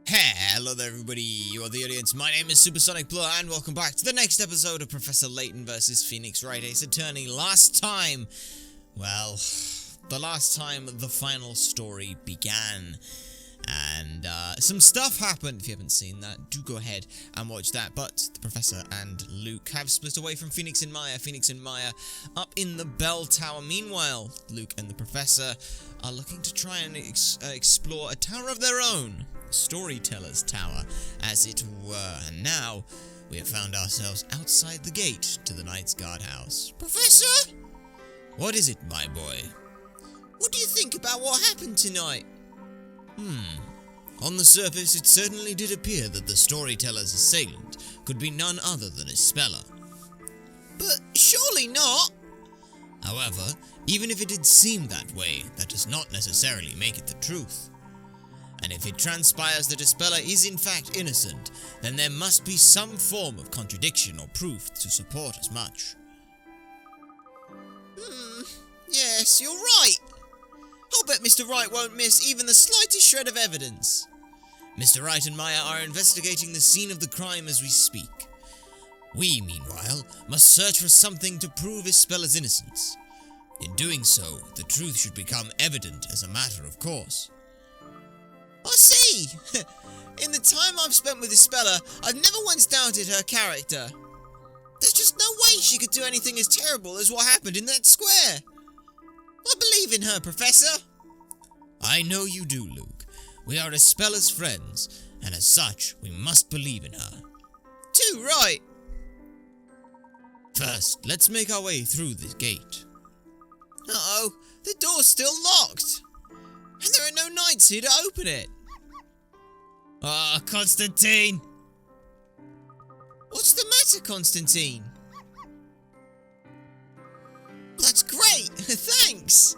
Hello there everybody, you are the audience, my name is Supersonic Blur and welcome back to the next episode of Professor Layton vs Phoenix Wright Ace Attorney. Last time, well, the last time the final story began, and some stuff happened. If you haven't seen that, do go ahead and watch that. But the Professor and Luke have split away from Phoenix and Maya. Phoenix and Maya up in the bell tower. Meanwhile, Luke and the Professor are looking to try and explore a tower of their own. Storyteller's Tower, as it were. And now, we have found ourselves outside the gate to the Knight's Guardhouse. Professor? What is it, my boy? What do you think about what happened tonight? On the surface, it certainly did appear that the Storyteller's assailant could be none other than a speller. But surely not! However, even if it did seem that way, that does not necessarily make it the truth. And if it transpires that a speller is in fact innocent, then there must be some form of contradiction or proof to support as much. Yes, you're right. I'll bet Mr. Wright won't miss even the slightest shred of evidence. Mr. Wright and Maya are investigating the scene of the crime as we speak. We, meanwhile, must search for something to prove his speller's innocence. In doing so, the truth should become evident as a matter of course. I see! In the time I've spent with Isabella, I've never once doubted her character. There's just no way she could do anything as terrible as what happened in that square. I believe in her, Professor. I know you do, Luke. We are Isabela's friends, and as such, we must believe in her. Too right. First, let's make our way through this gate. Uh-oh, the door's still locked. And there are no knights here to open it. Ah, Constantine! What's the matter, Constantine? That's great! Thanks!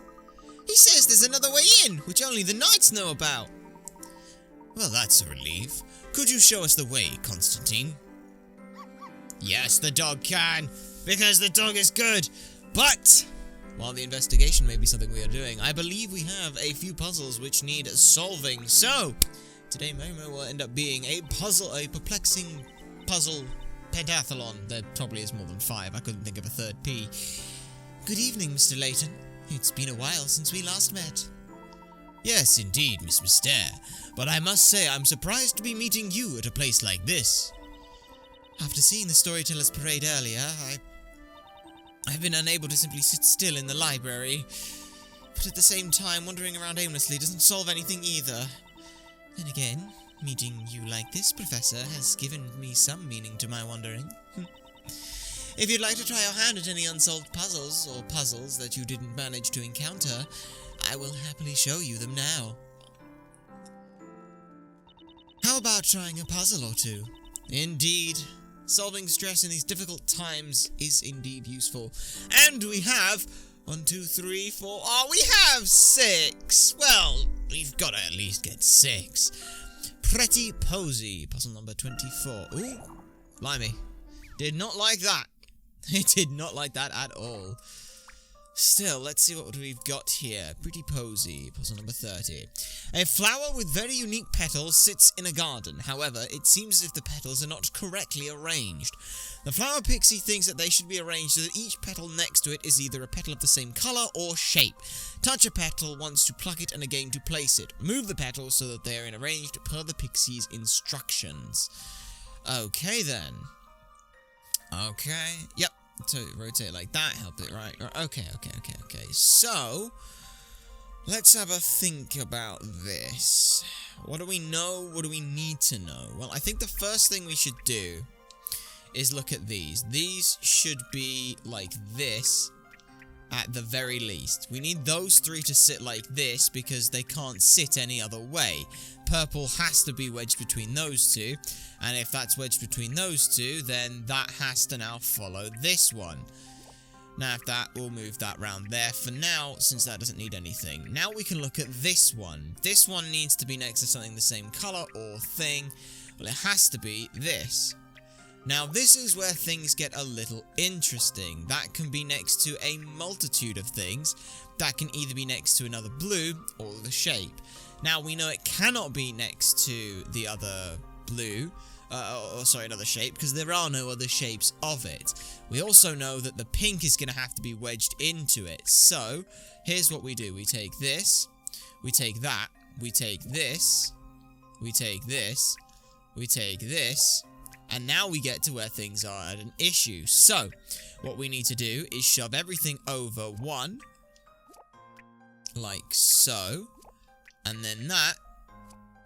He says there's another way in, which only the knights know about. Well, that's a relief. Could you show us the way, Constantine? Yes, the dog can, because the dog is good. But while the investigation may be something we are doing, I believe we have a few puzzles which need solving. So, today Momo will end up being a perplexing puzzle pentathlon. There probably is more than 5. I couldn't think of a third P. Good evening, Mr. Layton. It's been a while since we last met. Yes, indeed, Miss Mystere. But I must say I'm surprised to be meeting you at a place like this. After seeing the Storyteller's Parade earlier, I've been unable to simply sit still in the library, but at the same time, wandering around aimlessly doesn't solve anything either. Then again, meeting you like this, Professor, has given me some meaning to my wandering. If you'd like to try your hand at any unsolved puzzles, or puzzles that you didn't manage to encounter, I will happily show you them now. How about trying a puzzle or two? Indeed. Solving stress in these difficult times is indeed useful. And we have 1, 2, 3, 4. Oh, we have 6. Well, we've got to at least get 6. Pretty Posy, puzzle number 24. Ooh, blimey. Did not like that. It did not like that at all. Still, let's see what we've got here. Pretty Posy, puzzle number 30. A flower with very unique petals sits in a garden. However, it seems as if the petals are not correctly arranged. The flower pixie thinks that they should be arranged so that each petal next to it is either a petal of the same color or shape. Touch a petal once to pluck it and again to place it. Move the petals so that they are arranged per the pixie's instructions. Okay then. Okay, yep. So rotate like that, help it right. Okay. So, let's have a think about this. What do we know? What do we need to know? Well, I think the first thing we should do is look at these. These should be like this at the very least. We need those 3 to sit like this because they can't sit any other way. Purple has to be wedged between those 2, and if that's wedged between those 2, then that has to now follow this one. Now if that, we'll move that round there for now, since that doesn't need anything. Now we can look at this one. This one needs to be next to something the same colour or thing. Well, it has to be this. Now this is where things get a little interesting. That can be next to a multitude of things, that can either be next to another blue or the shape. Now, we know it cannot be next to the other blue, another shape, because there are no other shapes of it. We also know that the pink is going to have to be wedged into it. So, here's what we do. We take this, we take that, we take this, we take this, we take this, and now we get to where things are at an issue. So, what we need to do is shove everything over one, like so, and then that,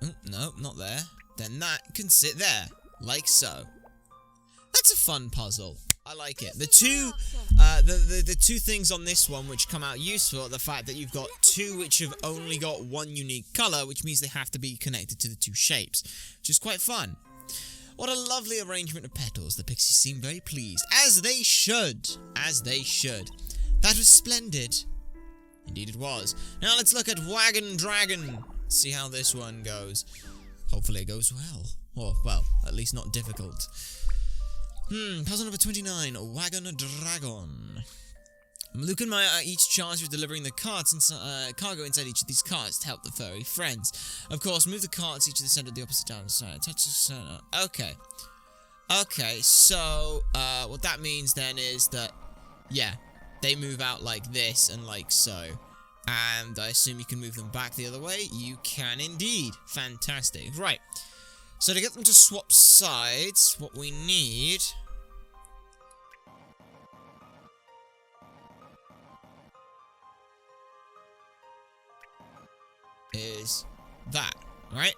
oh, no, not there, then that can sit there, like so. That's a fun puzzle. I like it. The two things on this one which come out useful are the fact that you've got two which have only got one unique colour, which means they have to be connected to the two shapes, which is quite fun. What a lovely arrangement of petals. The pixies seem very pleased. As they should. As they should. That was splendid. Indeed it was. Now let's look at Wagon Dragon. See how this one goes. Hopefully it goes well. Or, well, at least not difficult. Puzzle number 29. Wagon Dragon. Luke and Maya are each charged with delivering the cargo inside each of these carts to help the furry friends. Of course, move the carts each to the center of the opposite downside. Touch the center. Okay. Okay, so, what that means then is that, yeah, they move out like this and like so. And I assume you can move them back the other way? You can indeed. Fantastic. Right. So to get them to swap sides, what we need is that, right?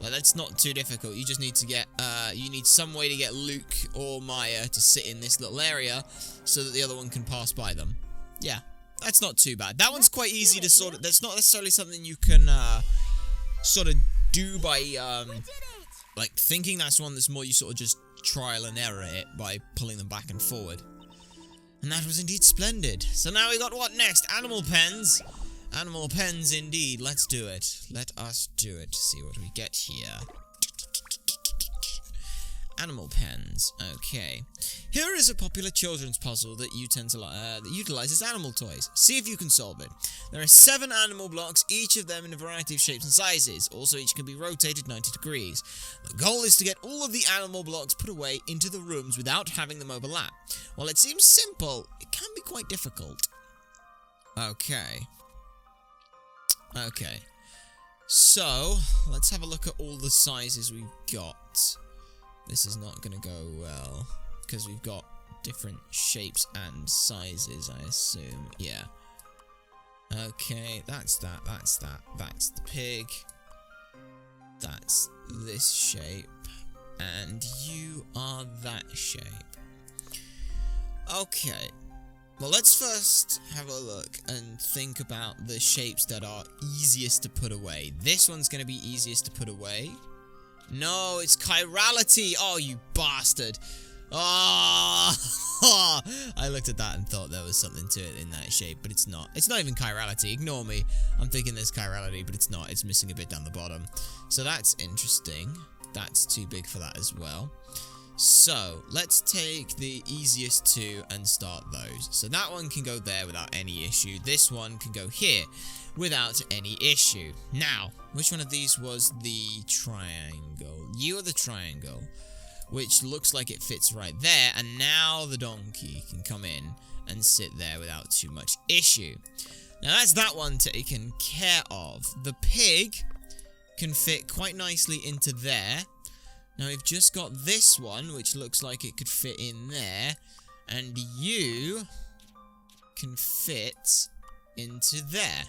Like, that's not too difficult. You just need to get, you need some way to get Luke or Maya to sit in this little area so that the other one can pass by them. Yeah, that's not too bad. That one's quite easy to sort of, that's not necessarily something you can, sort of do by, like, thinking. That's one that's more you sort of just trial and error it by pulling them back and forward. And that was indeed splendid. So now we got what next? Animal pens. Animal pens indeed. Let's do it. Let us do it. See what we get here. Animal pens. Okay. Here is a popular children's puzzle that utilizes animal toys. See if you can solve it. There are 7 animal blocks, each of them in a variety of shapes and sizes. Also, each can be rotated 90 degrees. The goal is to get all of the animal blocks put away into the rooms without having them overlap. While it seems simple, it can be quite difficult. Okay. Okay. So, let's have a look at all the sizes we've got. This is not going to go well, because we've got different shapes and sizes, I assume. Yeah. Okay, that's that, that's that. That's the pig. That's this shape. And you are that shape. Okay. Well, let's first have a look and think about the shapes that are easiest to put away. This one's going to be easiest to put away. No, it's chirality. Oh, you bastard. Oh, I looked at that and thought there was something to it in that shape, but it's not. It's not even chirality. Ignore me. I'm thinking there's chirality, but it's not. It's missing a bit down the bottom. So that's interesting. That's too big for that as well. So, let's take the easiest two and start those. So that one can go there without any issue. This one can go here without any issue. Now, which one of these was the triangle? You are the triangle, which looks like it fits right there. And now the donkey can come in and sit there without too much issue. Now, that's that one taken care of. The pig can fit quite nicely into there. Now, we've just got this one, which looks like it could fit in there. And you can fit into there.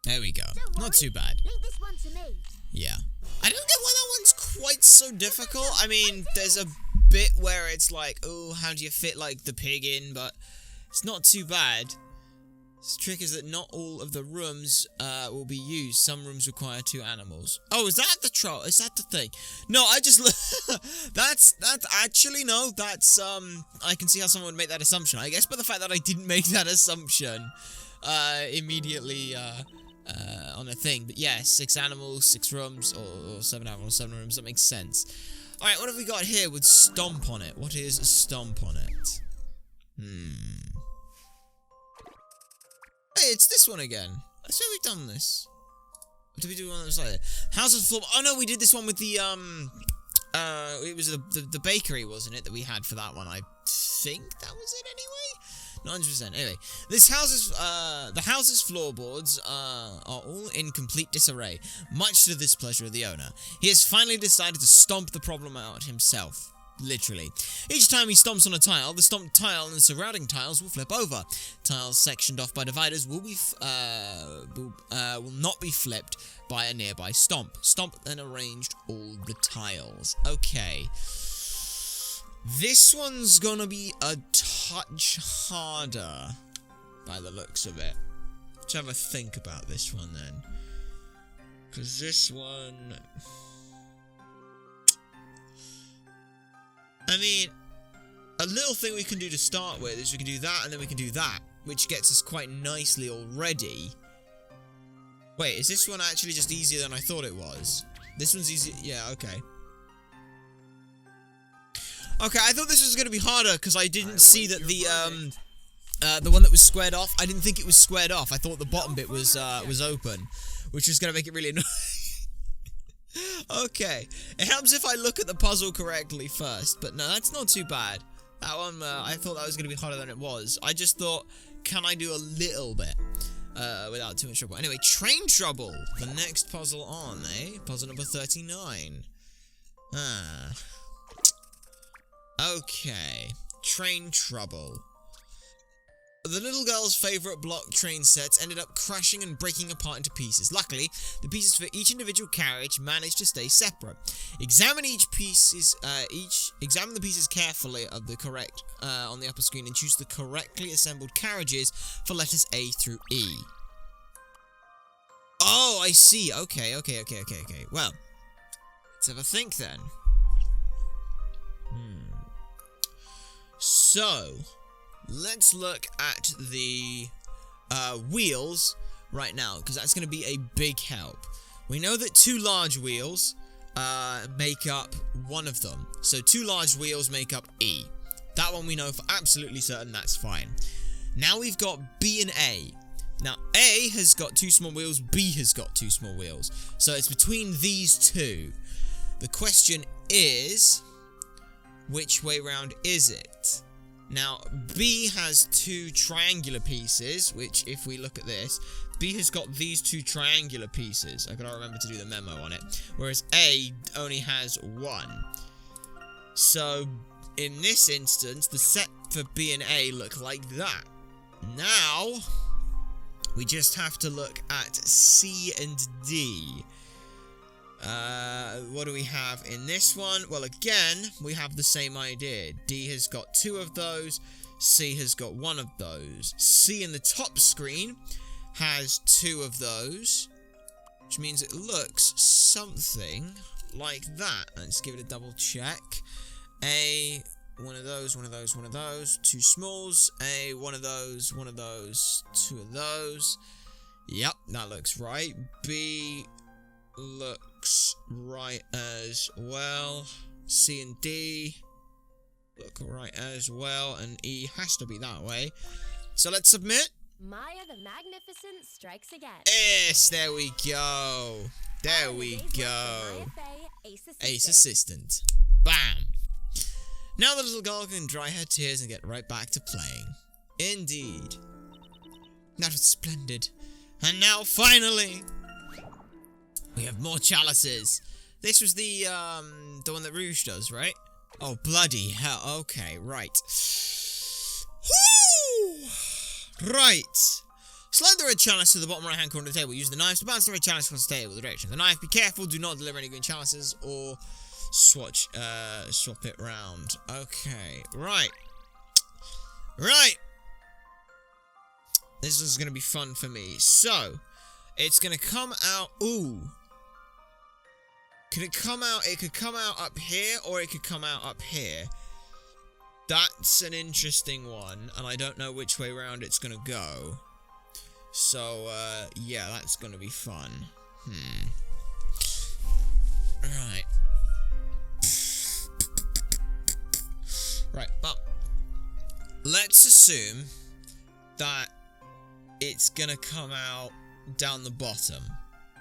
There we go. Not too bad. Leave this one to me. Yeah. I don't get why that one's quite so difficult. I mean, there's a bit where it's like, oh, how do you fit, like, the pig in? But it's not too bad. The trick is that not all of the rooms will be used. Some rooms require 2 animals. Oh, is that the troll? Is that the thing? No, I just... that's actually, no, that's, I can see how someone would make that assumption. I guess by the fact that I didn't make that assumption immediately on a thing. But yeah, 6 animals, 6 rooms, or 7 animals, 7 rooms. That makes sense. Alright, what have we got here with stomp on it? What is stomp on it? it's this one again. I swear we've done this. Did we do one that was like that? Houses floor... Oh, no, we did this one with the, it was the bakery, wasn't it, that we had for that one? I think that was it anyway? 900%. Anyway, the house's floorboards are all in complete disarray, much to the displeasure of the owner. He has finally decided to stomp the problem out himself. Literally. Each time he stomps on a tile, the stomped tile and the surrounding tiles will flip over. Tiles sectioned off by dividers will not be flipped by a nearby stomp. Stomp then arranged all the tiles. Okay. This one's gonna be a touch harder by the looks of it. Let's have a think about this one then. Because this one... I mean, a little thing we can do to start with is we can do that and then we can do that, which gets us quite nicely already. Wait, is this one actually just easier than I thought it was? This one's easy. Yeah, okay. Okay, I thought this was going to be harder because I didn't see that the one that was squared off, I didn't think it was squared off. I thought the bottom bit was open, which was going to make it really annoying. Okay, it helps if I look at the puzzle correctly first, but no, that's not too bad. That one, I thought that was going to be harder than it was. I just thought, can I do a little bit without too much trouble? Anyway, train trouble, the next puzzle on, eh? Puzzle number 39. Okay, train trouble. The little girl's favourite block train sets ended up crashing and breaking apart into pieces. Luckily, the pieces for each individual carriage managed to stay separate. Examine the pieces carefully of the correct on the upper screen and choose the correctly assembled carriages for letters A through E. Oh, I see. Okay. Well, let's have a think then. So, let's look at the wheels right now, because that's going to be a big help. We know that two large wheels make up one of them. So 2 large wheels make up E. That one we know for absolutely certain, that's fine. Now we've got B and A. Now A has got 2 small wheels, B has got 2 small wheels. So it's between these two. The question is, which way round is it? Now, B has 2 triangular pieces, which, if we look at this, B has got these 2 triangular pieces. I've got to remember to do the memo on it. Whereas A only has 1. So, in this instance, the set for B and A look like that. Now, we just have to look at C and D. What do we have in this one? Well, again, we have the same idea. D has got 2 of those. C has got 1 of those. C in the top screen has 2 of those, which means it looks something like that. Let's give it a double check. A, 1 of those, 1 of those, 1 of those. 2 smalls. A, 1 of those, 1 of those, 2 of those. Yep, that looks right. B looks right as well. C and D look right as well, and E has to be that way. So let's submit. Maya the Magnificent strikes again. Yes, there we go. There we go. Ace Assistant. Bam. Now the little girl can dry her tears and get right back to playing. Indeed. That was splendid. And now finally, we have more chalices. This was the one that Rouge does, right? Oh, bloody hell. Okay, right. Whoo! Right. Slide the red chalice to the bottom right-hand corner of the table. Use the knives to bounce the red chalice across the table with the direction of the knife. Be careful. Do not deliver any green chalices or swap it round. Okay, right. Right. This is going to be fun for me. So, it's going to come out... Ooh. Could it come out? It could come out up here, or it could come out up here. That's an interesting one, and I don't know which way around it's gonna go. So, yeah, that's gonna be fun. Right. Right, well, let's assume that it's gonna come out down the bottom.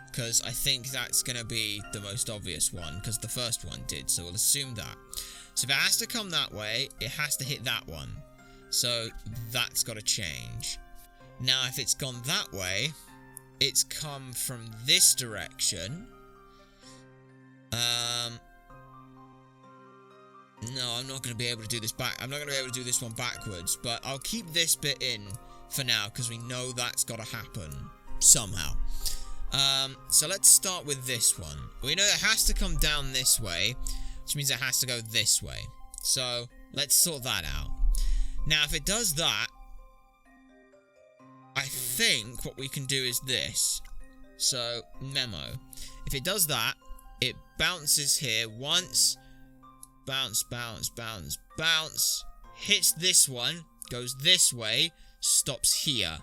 Because I think that's gonna be the most obvious one, because the first one did, so we'll assume that. So if it has to come that way, it has to hit that one. So that's gotta change. Now if it's gone that way, it's come from this direction. No, I'm not going to be able to do this I'm not going to be able to do this one backwards, but I'll keep this bit in for now, because we know that's got to happen somehow. So let's start with this one. We know it has to come down this way, which means it has to go this way. So let's sort that out. Now, if it does that, I think what we can do is this. So, memo. If it does that, it bounces here once. Bounce, bounce, bounce, bounce. Hits this one. Goes this way. Stops here.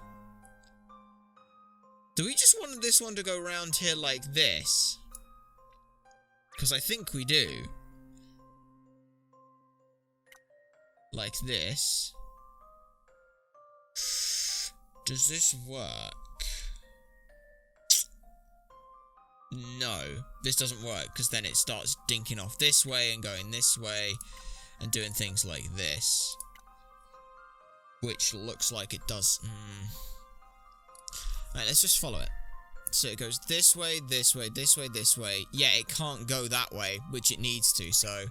Do we just want this one to go around here like this? Because I think we do. Like this. Does this work? No, this doesn't work, because then it starts dinking off this way and going this way and doing things like this. Which looks like it does. Right, let's just follow it. So it goes this way, this way, this way, this way. Yeah, it can't go that way, which it needs to, so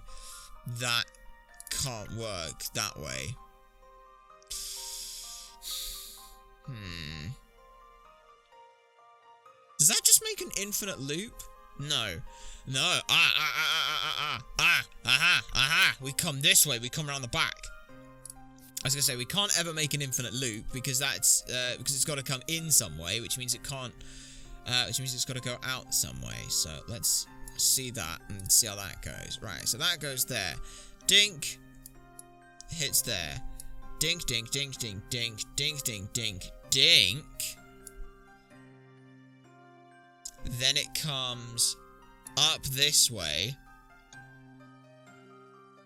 that can't work that way. Does that just make an infinite loop? No. No. We come this way. We come around the back. I was gonna say, we can't ever make an infinite loop, because that's, because it's got to come in some way, which means it can't, which means it's got to go out some way. So let's see that and see how that goes. Right, so that goes there. Dink. Hits there. Dink, dink, dink, dink, dink, dink, dink, dink, dink. Then it comes up this way,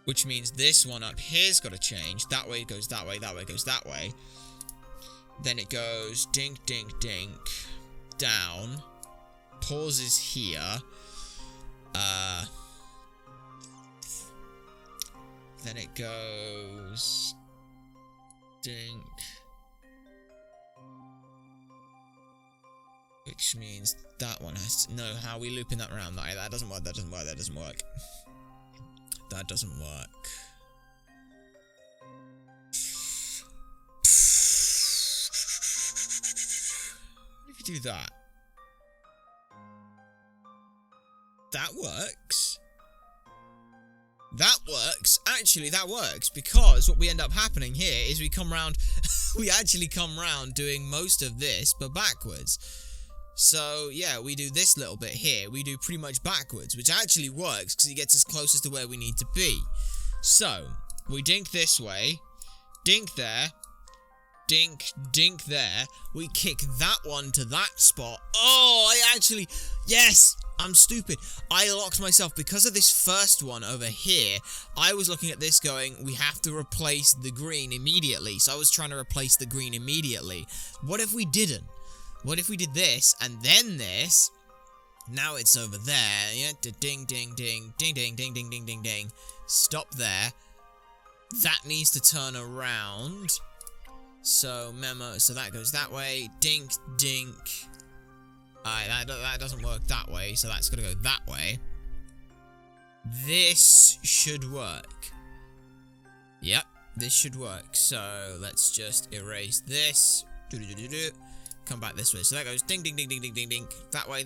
which means this one up here's got to change. That way it goes that way, that way goes that way. Then it goes dink, dink, dink, down, pauses here. Then it goes dink. Which means that one has to... No, how are we looping that around? That doesn't work, that doesn't work, that doesn't work. That doesn't work. What if you do that? That works. That works. Actually, that works, because what we end up happening here is we come round... we actually come round doing most of this, but backwards. So, yeah, we do this little bit here. We do pretty much backwards, which actually works because it gets us closest to where we need to be. So, we dink this way, dink there, dink, dink there. We kick that one to that spot. Oh, I actually... Yes! I'm stupid. I locked myself because of this first one over here. I was looking at this going, we have to replace the green immediately. So I was trying to replace the green immediately. What if we didn't? What if we did this, and then this? Now it's over there. Yeah, ding, ding, ding, ding, ding, ding, ding, ding, ding, ding. Stop there. That needs to turn around. So, memo, so that goes that way. Dink, dink. Alright, that doesn't work that way, so that's gotta go that way. This should work. Yep, this should work. So, let's just erase this. Do-do-do-do-do. Come back this way. So that goes ding, ding, ding, ding, ding, ding, ding. That way,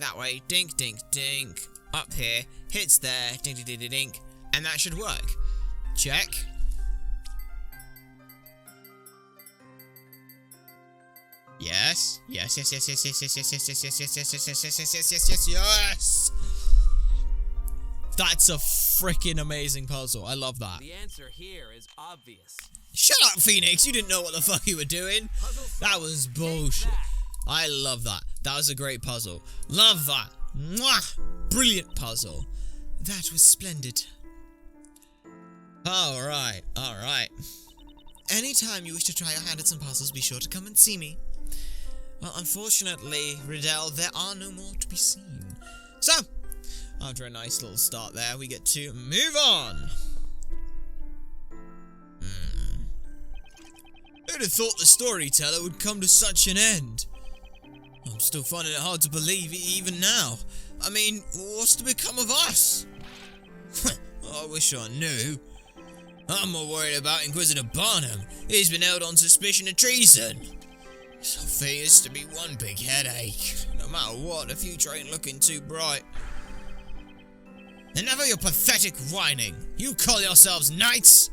dink, dink, dink. Up here, hits there, ding, ding, ding, ding, ding. And that should work. Check. Yes. Yes, yes, yes, yes, yes, yes, yes, yes, yes, yes, yes, yes, yes, yes, yes, yes, yes, yes, yes. That's a freaking amazing puzzle. I love that. The answer here is obvious. Shut up, Phoenix. You didn't know what the fuck you were doing. That was bullshit. I love that. That was a great puzzle. Love that. Mwah! Brilliant puzzle. That was splendid. Alright, alright. Anytime you wish to try your hand at some puzzles, be sure to come and see me. Well, unfortunately, Riddell, there are no more to be seen. So, after a nice little start there, we get to move on. Who'd have thought the storyteller would come to such an end? I'm still finding it hard to believe even now. I mean, what's to become of us? I wish I knew. I'm more worried about Inquisitor Barnum. He's been held on suspicion of treason. This whole thing is to be one big headache. No matter what, the future ain't looking too bright. Enough of your pathetic whining. You call yourselves knights?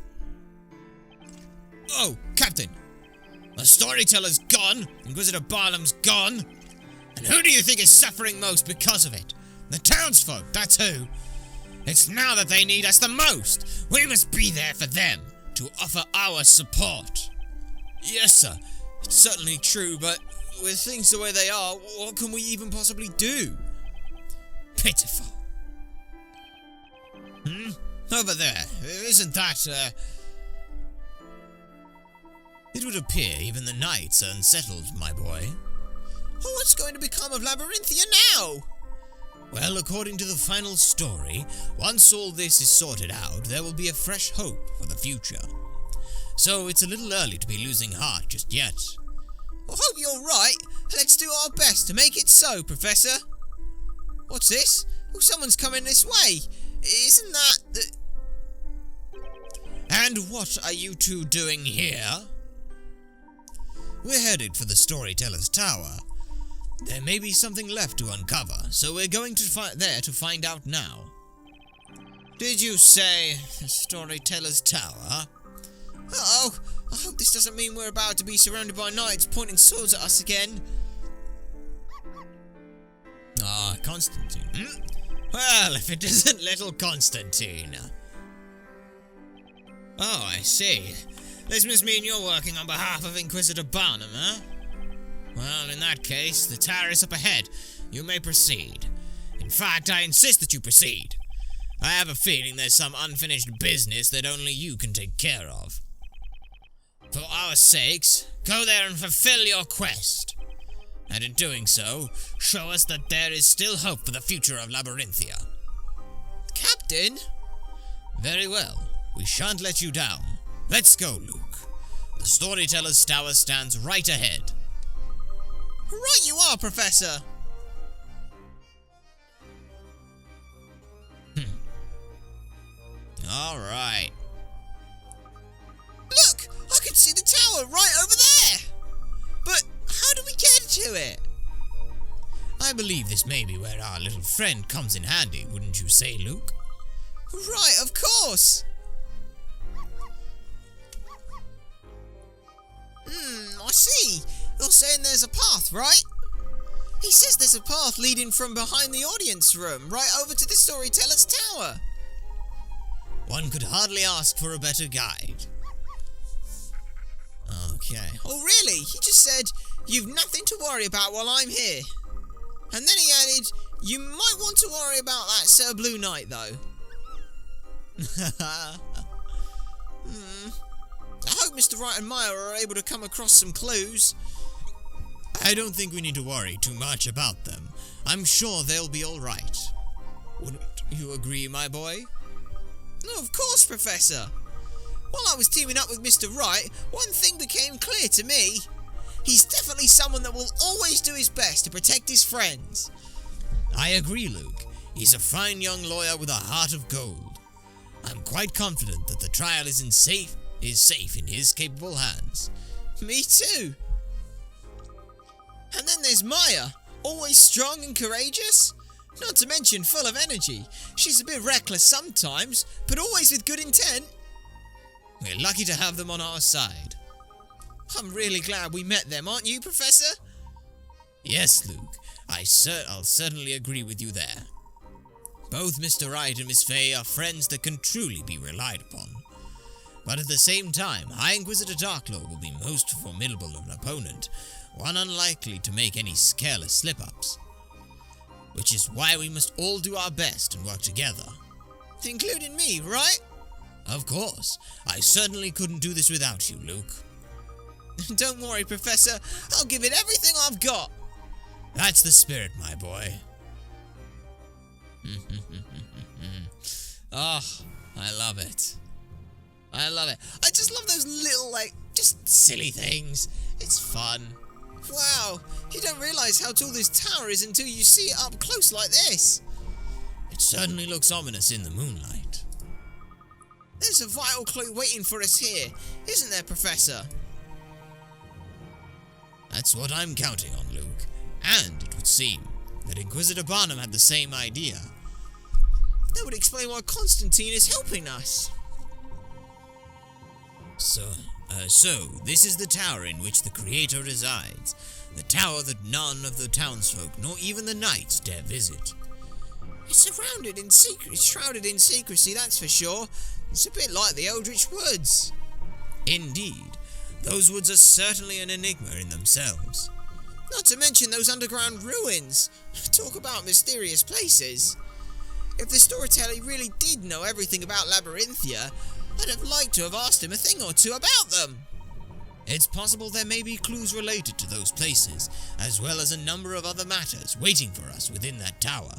Oh, Captain. The storyteller's gone. Inquisitor Barnum's gone. And who do you think is suffering most because of it? The townsfolk, that's who. It's now that they need us the most. We must be there for them, to offer our support. Yes, sir. It's certainly true, but with things the way they are, what can we even possibly do? Pitiful. Over there, isn't that, It would appear even the knights are unsettled, my boy. Oh, what's going to become of Labyrinthia now? Well, according to the final story, once all this is sorted out, there will be a fresh hope for the future. So it's a little early to be losing heart just yet. I hope you're right. Let's do our best to make it so, Professor. What's this? Oh, someone's coming this way. Isn't that the... And what are you two doing here? We're headed for the Storyteller's Tower. There may be something left to uncover, so we're going to there to find out now. Did you say the Storyteller's Tower? Uh-oh, I hope this doesn't mean we're about to be surrounded by knights pointing swords at us again. Ah, Constantine. Well, if it isn't little Constantine. Oh, I see. This must mean you're working on behalf of Inquisitor Barnum, huh? Well, in that case, the tower is up ahead. You may proceed. In fact, I insist that you proceed. I have a feeling there's some unfinished business that only you can take care of. For our sakes, go there and fulfill your quest. And in doing so, show us that there is still hope for the future of Labyrinthia. Captain? Very well. We shan't let you down. Let's go, Luke. The Storyteller's Tower stands right ahead. Right you are, Professor! Alright. Look! I can see the tower right over there! But how do we get to it? I believe this may be where our little friend comes in handy, wouldn't you say, Luke? Right, of course! I see. You're saying there's a path, right? He says there's a path leading from behind the audience room, right over to the Storyteller's Tower. One could hardly ask for a better guide. Okay. Oh, really? He just said, you've nothing to worry about while I'm here. And then he added, you might want to worry about that Sir Blue Knight, though. I hope Mr. Wright and Maya are able to come across some clues. I don't think we need to worry too much about them. I'm sure they'll be alright. Wouldn't you agree, my boy? No, of course, Professor. While I was teaming up with Mr. Wright, one thing became clear to me. He's definitely someone that will always do his best to protect his friends. I agree, Luke. He's a fine young lawyer with a heart of gold. I'm quite confident that the trial is safe in his capable hands. Me too. And then there's Maya, always strong and courageous. Not to mention full of energy. She's a bit reckless sometimes, but always with good intent. We're lucky to have them on our side. I'm really glad we met them, aren't you, Professor? Yes, Luke. I'll certainly agree with you there. Both Mr. Wright and Miss Fay are friends that can truly be relied upon. But at the same time, High Inquisitor Darklord will be most formidable of an opponent, one unlikely to make any careless slip-ups. Which is why we must all do our best and work together. Including me, right? Of course. I certainly couldn't do this without you, Luke. Don't worry, Professor. I'll give it everything I've got. That's the spirit, my boy. Oh, I love it. I love it. I just love those little, just silly things. It's fun. Wow, you don't realise how tall this tower is until you see it up close like this. It certainly looks ominous in the moonlight. There's a vital clue waiting for us here, isn't there, Professor? That's what I'm counting on, Luke. And it would seem that Inquisitor Barnum had the same idea. That would explain why Constantine is helping us. So this is the tower in which the Creator resides. The tower that none of the townsfolk, nor even the knights, dare visit. It's shrouded in secrecy, that's for sure. It's a bit like the Eldritch Woods. Indeed, those woods are certainly an enigma in themselves. Not to mention those underground ruins. Talk about mysterious places. If the storyteller really did know everything about Labyrinthia, I'd have liked to have asked him a thing or two about them. It's possible there may be clues related to those places, as well as a number of other matters waiting for us within that tower.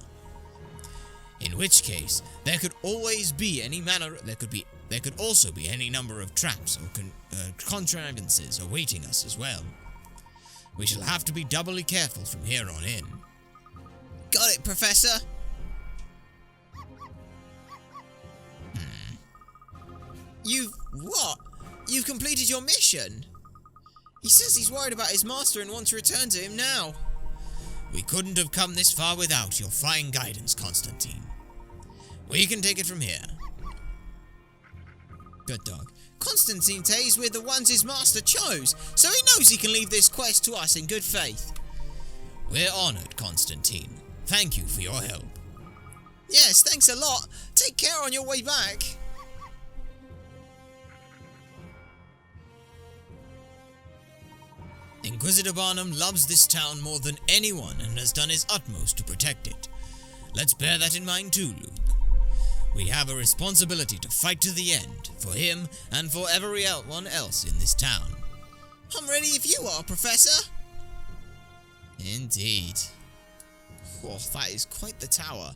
In which case, there could also be any number of traps or contrivances awaiting us as well. We shall have to be doubly careful from here on in. Got it, Professor. You've completed your mission? He says he's worried about his master and wants to return to him now. We couldn't have come this far without your fine guidance, Constantine. We can take it from here. Good dog. Constantine says we're the ones his master chose, so he knows he can leave this quest to us in good faith. We're honoured, Constantine. Thank you for your help. Yes, thanks a lot. Take care on your way back. Inquisitor Barnum loves this town more than anyone and has done his utmost to protect it. Let's bear that in mind too, Luke. We have a responsibility to fight to the end, for him and for everyone else in this town. I'm ready if you are, Professor. Indeed. Oh, that is quite the tower.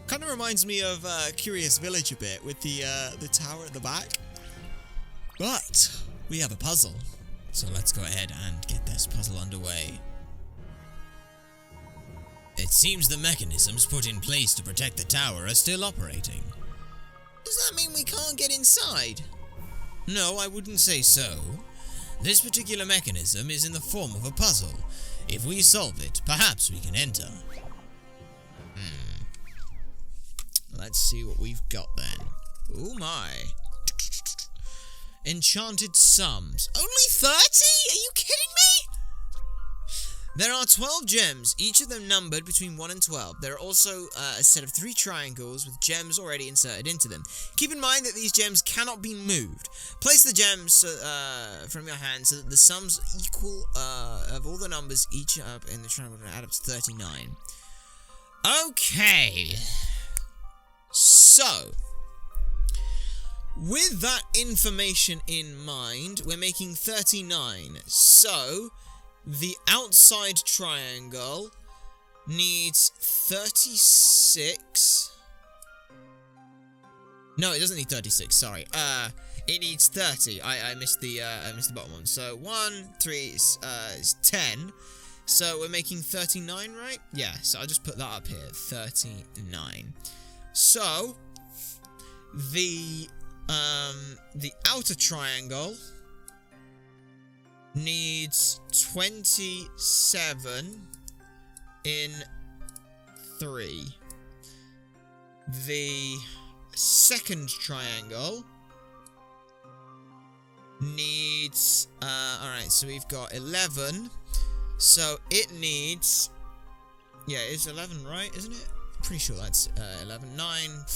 Kind of reminds me of Curious Village a bit, with the tower at the back. But we have a puzzle. So let's go ahead and get this puzzle underway. It seems the mechanisms put in place to protect the tower are still operating. Does that mean we can't get inside? No, I wouldn't say so. This particular mechanism is in the form of a puzzle. If we solve it, perhaps we can enter. Let's see what we've got then. Oh my. Enchanted sums. Only 30? Are you kidding me? There are 12 gems, each of them numbered between 1 and 12. There are also a set of 3 triangles with gems already inserted into them. Keep in mind that these gems cannot be moved. Place the gems from your hand so that the sums equal of all the numbers each up in the triangle and add up to 39. Okay. So, with that information in mind, we're making 39. So, the outside triangle needs 36. No, it doesn't need 36, sorry. It needs 30. I missed the bottom one. So 1, 3 is 10. So we're making 39, right? Yeah, so I'll just put that up here. 39. So the outer triangle needs 27 in 3. The second triangle needs alright, so we've got 11, so it needs, yeah, it's 11, right, isn't it? Pretty sure that's 11. 9,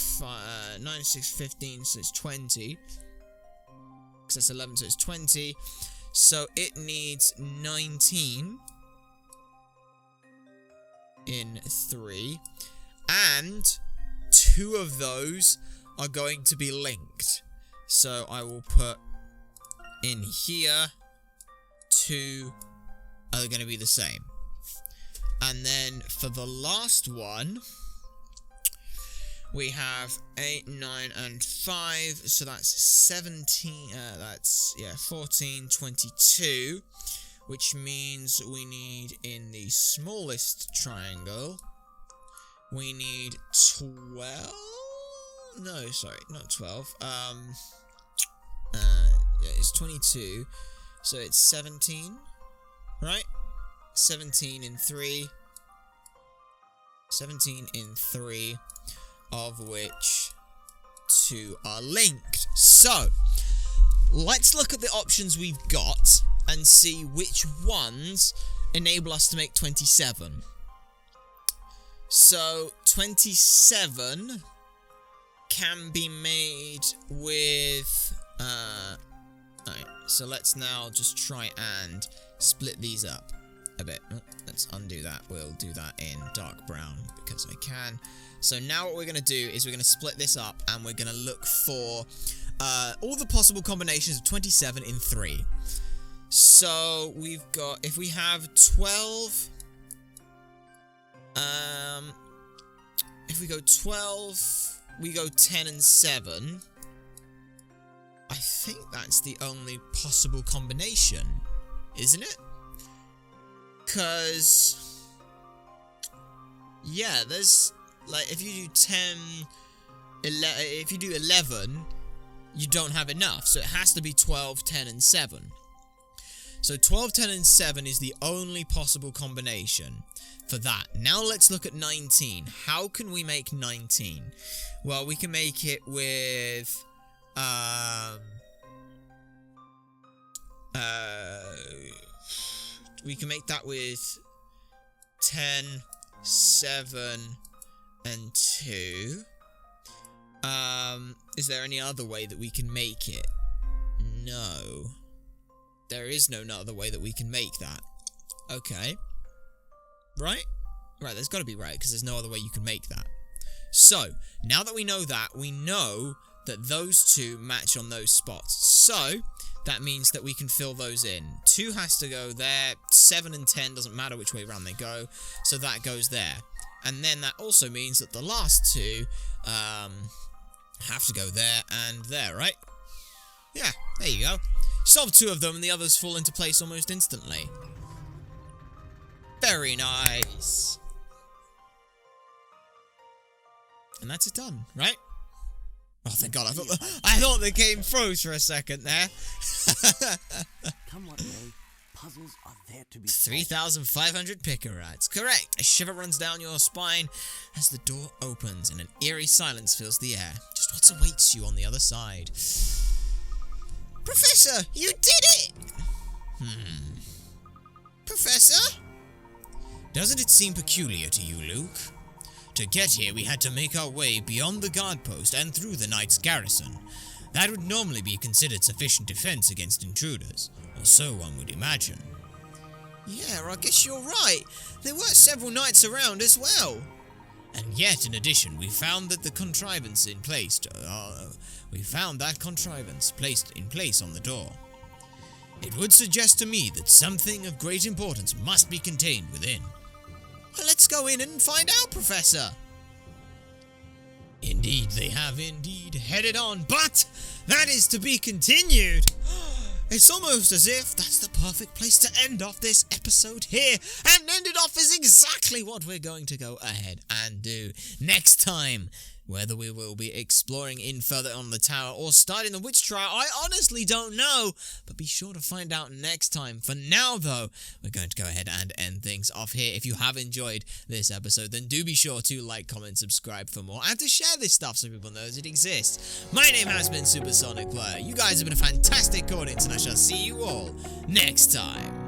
6, 15, so it's 20. Because that's 11, so it's 20. So it needs 19 in 3. And 2 of those are going to be linked. So I will put in here, 2 are going to be the same. And then for the last one, we have 8, 9, and 5. So that's 17. 14, 22. Which means we need in the smallest triangle, we need 12. No, sorry, not 12. It's 22. So it's 17, right? 17 in 3. 17 in 3, of which 2 are linked. So, let's look at the options we've got and see which ones enable us to make 27. So, 27 can be made with... Alright, so let's now just try and split these up a bit. Let's undo that. We'll do that in dark brown because I can. So now what we're going to do is we're going to split this up and we're going to look for all the possible combinations of 27 in 3. So we've got, if we have 12, if we go 12, we go 10 and 7. I think that's the only possible combination, isn't it? Because, yeah, there's, like, if you do 10, if you do 11, you don't have enough, so it has to be 12, 10, and 7. So 12, 10, and 7 is the only possible combination for that. Now let's look at 19. How can we make 19? Well, we can make it with, we can make that with 10, 7, and 2. Is there any other way that we can make it? No. There is no other way that we can make that. Okay. Right? Right, there's got to be right, because there's no other way you can make that. So, now that we know that, we know that those 2 match on those spots. So, that means that we can fill those in. 2 has to go there, 7 and 10 doesn't matter which way around they go, so that goes there. And then that also means that the last 2 have to go there and there, right? Yeah, there you go. Solve 2 of them and the others fall into place almost instantly. Very nice. And that's it done, right? Oh, thank God! I thought the game froze for a second there. Come what may, puzzles are there to be 3,500 picarats. Correct. A shiver runs down your spine as the door opens and an eerie silence fills the air. Just what awaits you on the other side. Professor, you did it! Professor? Doesn't it seem peculiar to you, Luke? To get here, we had to make our way beyond the guard post and through the knight's garrison. That would normally be considered sufficient defense against intruders, or so one would imagine. Yeah, I guess you're right. There were several knights around as well. And yet, in addition, we found that contrivance placed in place on the door. It would suggest to me that something of great importance must be contained within. Well, let's go in and find out, Professor. Indeed, they have indeed headed on, but that is to be continued. It's almost as if that's the perfect place to end off this episode here, and end it off is exactly what we're going to go ahead and do next time. Whether we will be exploring in further on the tower or starting the witch trial, I honestly don't know, but be sure to find out next time. For now, though, we're going to go ahead and end things off here. If you have enjoyed this episode, then do be sure to like, comment, subscribe for more, and to share this stuff so people know it exists. My name has been Supersonic Player. You guys have been a fantastic audience, and I shall see you all next time.